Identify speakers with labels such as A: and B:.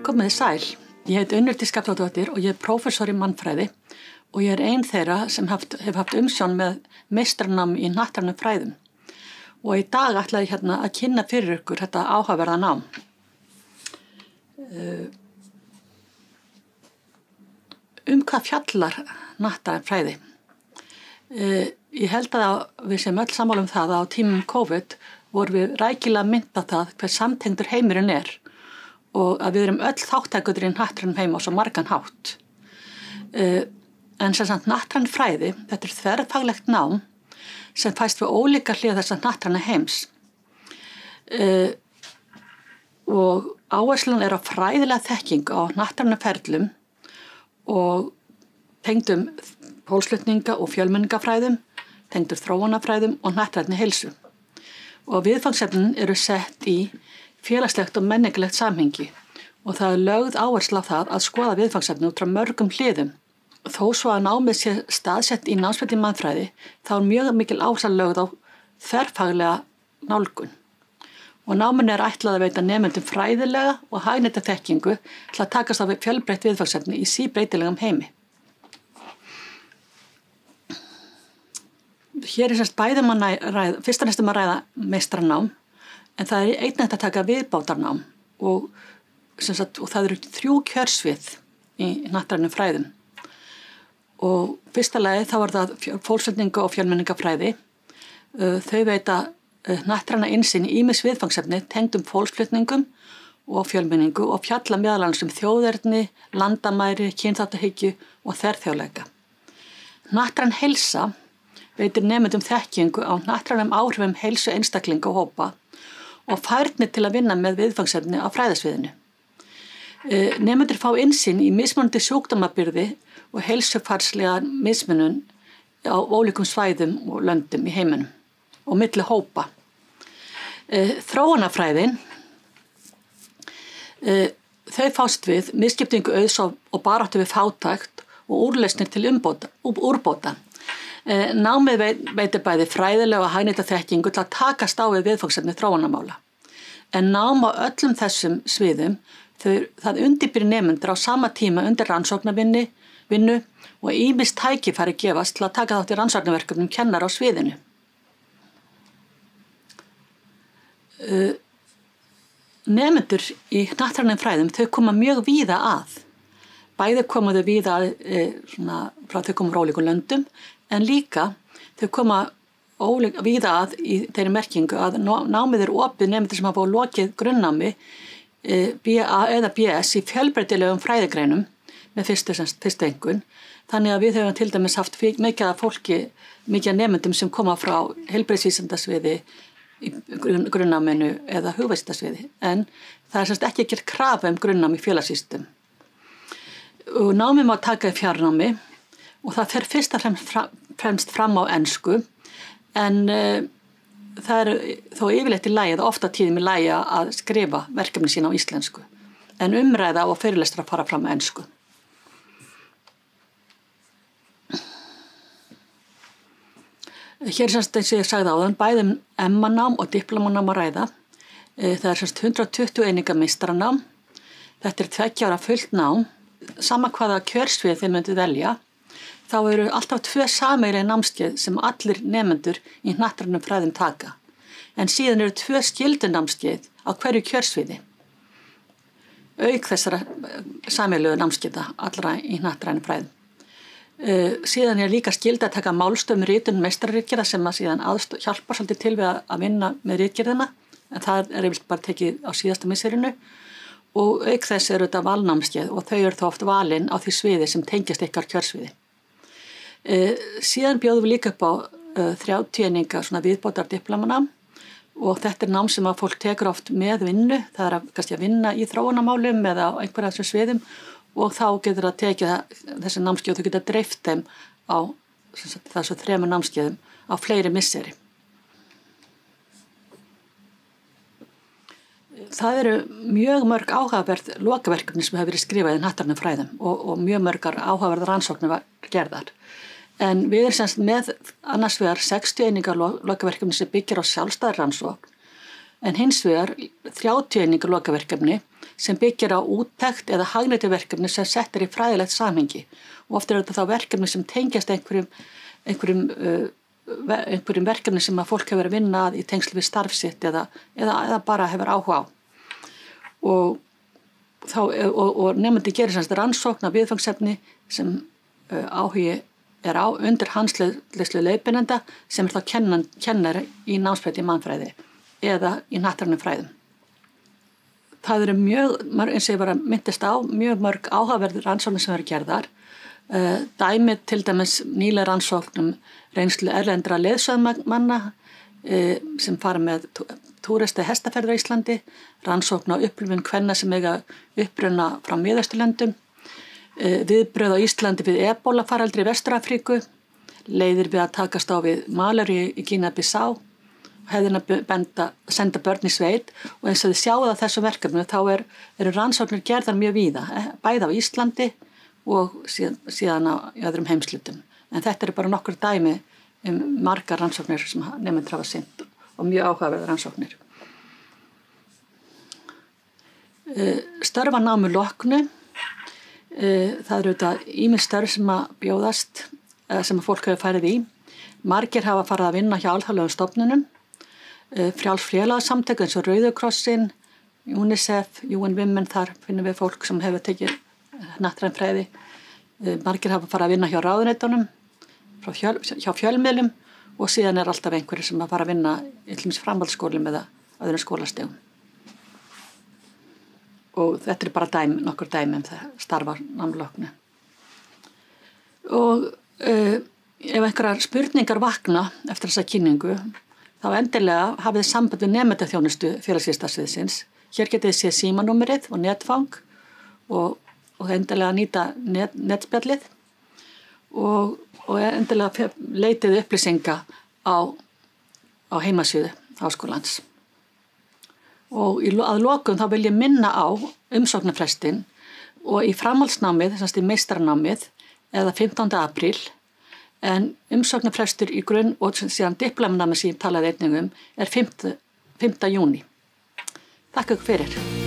A: Komiði sæl. Ég heiti Unnur Skafladóttir og ég prófessor í mannfræði og ég ein þeirra sem hef haft umsjón með meistaranám í hnattrænum fræðum. Og í dag ætla ég að kynna fyrir ykkur þetta áhugaverða nám. Hvað fjallar hnattræn fræði? Ég held að við sem öll sammála það að á tímum COVID vorum við rækilega minnt á það hver samtengdur heimurinn og að við erum öll þátttakendur í hnattrænum heim á svo margan hátt. En sem sagt hnattræn fræði, þetta þverfaglegt nám sem fæst við ólíka hliðar þessa hnattræna heims. Og áherslan á fræðilega þekkingu á hnattrænum ferlum og tengdum fólksflutninga og fjölmenningafræðum, tengdur þróunarfræðum og hnattrænni heilsu. Og viðfangsefnin eru sett í félagslegt og menningilegt samhengi og það lögð áhersla á það að skoða viðfangsefni út frá mörgum hliðum. Þó svo að námið sé staðsett í námsbrautinni í mannfræði, þá mjög mikil áhersla lögð á þverfaglega nálgun. Og náminu ætlað að veita nemendum fræðilega og hagnýta þekkingu til að takast á við fjölbreytt viðfangsefni í síbreytilegum heimi. Hér semst bæði fyrst og næstum að ræða meistaranám, en það einnig að taka viðbótarnám og það eru 3 kjörsvið í hnattrænum fræðum. Og fyrsta lagi þá var það fólksflutninga og fjölmenningafræði. Þau veita hnattræna innsýn í ýmis viðfangsefni tengdum fólksflutningum og fjölmenningu og fjalla meðal annars þjóðerni, landamæri, kynþáttahyggju og þverþjóðleika. Hnattræn heilsa veitir nemendum þekkingu á hnattrænum áhrifum heilsu einstaklinga og hópa og færni til að vinna með viðfangsefni á fræðasviðinu. Nemendur fá innsýn í mismunandi sjúkdómabyrði og heilsufarslega mismunun á ólíkum svæðum og löndum í heiminum og milli hópa. Þróunarfræðin, þau fást við misskiptingu auðs og baráttu við fátækt og úrlausnir til úrbóta. Námið veitir bæði fræðilega og hagnýta þekkingu til að takast á við viðfangsefni þróunarmála. En nám á öllum þessum sviðum, það undirbýr nemendur á sama tíma undir rannsóknarvinnu og ýmis tækifæri gefast til að taka þátt í rannsóknarverkefnum kennara á sviðinu. Nemendur í hnattrænum fræðum, þau koma mjög víða að. Bæði koma þau víða þau koma frá ólíkum löndum, en líka þau koma víða að í þeirri merkingu að námið opið nemendur sem hafa lokið grunnnámi BA eða BS í fjölbreytilegum fræðigreinum með fyrstu einkunn. Þannig að við höfum til dæmis haft mikið af fólki, mikið af nemendum sem koma frá heilbrigðisvísindasviði í grunnnáminu eða hugvísindasviði. En það ekki gert krafa grunnnám í félagsvísindum. Og námið má taka í fjarnámi og það fer fyrst og fremst fram á ensku, en það þó yfirleitt í lagi, eða ofta tíðum í lagi að skrifa verkefni sín á íslensku, en umræða og fyrirlestrar fara fram á ensku. Hér eins og ég sagði áðan, bæði MA-nám og diplómanám að ræða. Það 120 eininga meistaranám. Þetta 2 ára fullt nám. Sama hvaða kjörsvið þið myndu velja, þá eru alltaf 2 sameiginleg námskeið sem allir nemendur í hnattrænum fræðum taka. En síðan eru 2 skyldu námskeið á hverju kjörsviði. Auk þessara sameiginlegu námskeiða allra í hnattrænum fræðum. Síðan líka skylda að taka málstöðum ritun meistararritgerða sem að síðan hjálpar svolítið til við að vinna með ritgerðina, en það yfirleitt bara tekið á síðasta misserinu. Og auk þess eru þetta valnámskeið og þau eru þá oft valin á því sviði sem tengjast ykkar kjörsviði. Síðan bjóðum við líka upp á 30 eininga viðbótar diplómanám og þetta nám sem að fólk tekur oft með vinnu. Það kannski að vinna í þróunarmálum eða á einhverja þessum sviðum og þá getur það tekið þessi námskeið og þau geta dreift þeim á þessu 3 námskeiðum á fleiri misseri. Það eru mjög mörg áhugaverð lokaverkefni sem hefur verið skrifað í hnattrænum fræðum og mjög mörgar áhugaverðar rannsóknir gerðar. En við erum með annars vegar 60 einingar lokaverkefni sem byggir á sjálfstæðri rannsókn en hins vegar 30 eininga lokaverkefni sem byggir á úttekt eða hagnýtu verkefni sem sett í fræðilegt samhengi. Og oft þetta þá verkefni sem tengjast einhverjum verkefni sem að fólk hefur að vinna að í tengslu við starf sitt eða bara hefur áhuga á. Og nemandi gerir semst rannsókn af viðfangsefni sem áhugi er á undir handleiðslu leiðbeinanda sem þá kennari í námsbrauti í mannfræði eða í hnattrænum fræðum. Það eru mjög, eins og ég bara minntist á, mjög mörg áhugaverðir rannsóknir sem eru gerðar. Dæmi til dæmis nýlega rannsóknum reynslu erlendra leiðsögumanna sem fara með túristi hestaferðir á Íslandi, rannsókn á upplifun kvenna sem eiga uppruna frá Miðausturlöndum, viðbrögð á Íslandi við ebólafaraldri í Vestur-Afríku, leiðir við að takast á við malaríu í Gínea-Bissá, hefðin að senda börn í sveit og eins og þið sjáðu að þessu verkefnu þá eru rannsóknir gerðar mjög víða, bæði á Íslandi og síðan í öðrum heimslutum. En þetta eru bara nokkur dæmi margar rannsóknir sem nemendur hafa sinnt og mjög áhugaverðar rannsóknir. Störf að námi loknu, það eru þetta ýmis störf sem að bjóðast, sem að fólk hefur farið í. Margir hafa farið að vinna hjá alþjóðlegum stofnunum, frjáls félagasamtök eins og Rauði krossinn, UNICEF, UN Women, þar finnum við fólk sem hefur tekið hnattræn fræði. Margir hafa farið að vinna hjá ráðuneytunum, hjá fjölmiðlum og síðan alltaf einhverjir sem að fara að vinna í til dæmis framhaldsskólum eða öðrum skólastigum. Og þetta er bara nokkur dæmi það starfa námloknu. Og ef einhverjar spurningar vakna eftir þessa kynningu, þá endilega hafið þið samband við nemendaþjónustu félagsvísindasviðsins. Hér getið þið séð símanúmerið og netfang og endilega nýta netspjallið og endilega leitið upplýsinga á heimasíðu Háskólans. Og að lokum þá vil ég minna á umsóknarfrestinn og í framhaldsnámið, þess að í meistaranámið eða 15. apríl, en umsóknarfrestur í grunn og síðan diplómnámi sem ég talaði einnig er 5. júní. Takk ykkur fyrir.